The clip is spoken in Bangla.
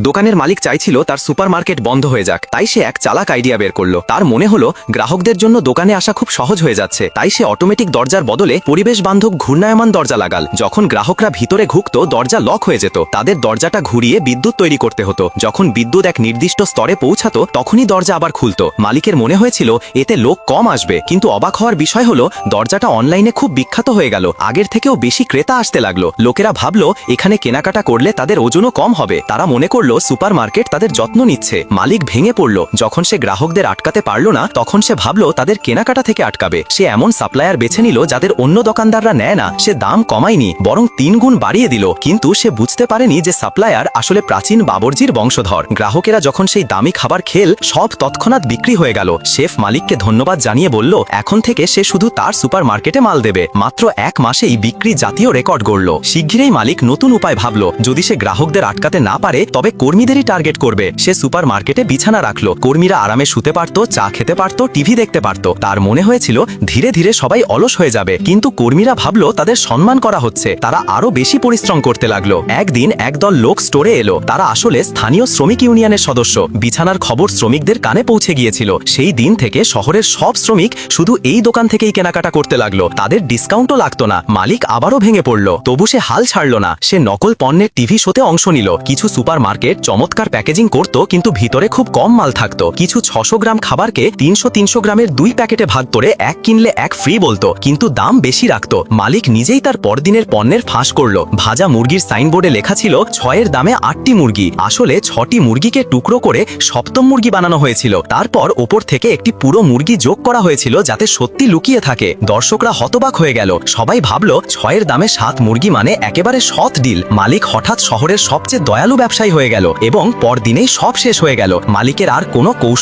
দোকানের মালিক চাইছিল তার সুপারমার্কেট বন্ধ হয়ে যাক, তাই সে এক চালাক আইডিয়া বের করলো। তার মনে হলো গ্রাহকদের জন্য দোকানে আসা খুব সহজ হয়ে যাচ্ছে, তাই সে অটোমেটিক দরজার বদলে পরিবেশ বান্ধব ঘূর্ণায়মান দরজা লাগাল। যখন গ্রাহকরা ভিতরে ঢুকতো দরজা লক হয়ে যেত, তাদের দরজাটা ঘুরিয়ে বিদ্যুৎ তৈরি করতে হতো। যখন বিদ্যুৎ এক নির্দিষ্ট স্তরে পৌঁছাতো তখনই দরজা আবার খুলতো। মালিকের মনে হয়েছিল এতে লোক কম আসবে, কিন্তু অবাক হওয়ার বিষয় হলো দরজাটা অনলাইনে খুব বিখ্যাত হয়ে গেল। আগের থেকেও বেশি ক্রেতা আসতে লাগলো। লোকেরা ভাবলো এখানে কেনাকাটা করলে তাদের ওজনও কম হবে। তারা মনে করলো সুপারমার্কেট তাদের যত্ন নিচ্ছে। মালিক ভেঙে পড়লো। যখন সে গ্রাহকদের আটকাতে পারলো না তখন সে ভাবলো তাদের কেনাকাটা থেকে আটকাবে। সে এমন সাপ্লায়ার বেছে নিল যাদের অন্য দোকানদাররা নেয় না। সে দাম কমায়নি, বরং 3 গুণ বাড়িয়ে দিল। কিন্তু সে বুঝতে পারেনি যে সাপ্লায়ার আসলে প্রাচীন বাবরজির বংশধর। গ্রাহকেরা যখন সেই দামি খাবার খেল সব তৎক্ষণাৎ বিক্রি হয়ে গেল। শেফ মালিককে ধন্যবাদ জানিয়ে বলল এখন থেকে সে শুধু তার সুপারমার্কেটে মাল দেবে। মাত্র 1 মাসেই বিক্রি জাতীয় রেকর্ড গড়ল। শিগগিরই মালিক নতুন উপায় ভাবল। যদি সে গ্রাহকদের আটকাতে না পারে তবে কর্মীদেরই টার্গেট করবে। সে সুপারমার্কেটে বিছানা রাখলো। কর্মীরা আরামে শুতে পারত, চা খেতে পারত, টিভি দেখতে পারত। তার মনে হয়েছিল ধীরে ধীরে সবাই অলস হয়ে যাবে। কিন্তু কর্মীরা ভাবলো তাদের সম্মান করা হচ্ছে। তারা আরো বেশি পরিশ্রম করতে লাগলো। একদিন একদল লোক স্টোরে এলো। তারা আসলে স্থানীয় শ্রমিক ইউনিয়নের সদস্য। বিছানার খবর শ্রমিকদের কানে পৌঁছে গিয়েছিল। সেই দিন থেকে শহরের সব শ্রমিক শুধু এই দোকান থেকেই কেনাকাটা করতে লাগলো। তাদের ডিসকাউন্টও লাগতো না। মালিক আবারও ভেঙে পড়ল। তবু সে হাল ছাড়ল না। সে নকল পণ্যের টিভি শোতে অংশ নিল। কিছু সুপারমার্কেট চমৎকার প্যাকেজিং করত, কিন্তু ভিতরে খুব কম মাল থাকতো। কিছু 600 গ্রাম খাবারকে 300 গ্রামের 2 প্যাকেটে ভাগ করে 1 কিনলে 1 ফ্রি বলতো, কিন্তু দাম বেশি রাখতো। মালিক নিজেই তার পরদিনের পণ্যের ফাঁস করলো। ভাজা মুরগির সাইনবোর্ডে লেখা ছিল 6 এর দামে 8টি মুরগি। আসলে 6টি মুরগিকে টুকরো করে 7ম মুরগি বানানো হয়েছিল। তারপর ওপর থেকে একটি পুরো মুরগি যোগ করা হয়েছিল যাতে সত্যি লুকিয়ে থাকে। দর্শকরা হতবাক হয়ে গেল। সবাই ভাবলো 6 এর দামে 7 মুরগি মানে একেবারে সৎ ডিল। মালিক হঠাৎ শহরের সবচেয়ে দয়ালু ব্যবসায়ী হয়ে গেল এবং পরদিনেই সব শেষ হয়ে গেল। মালিকের আর কোনো কৌশল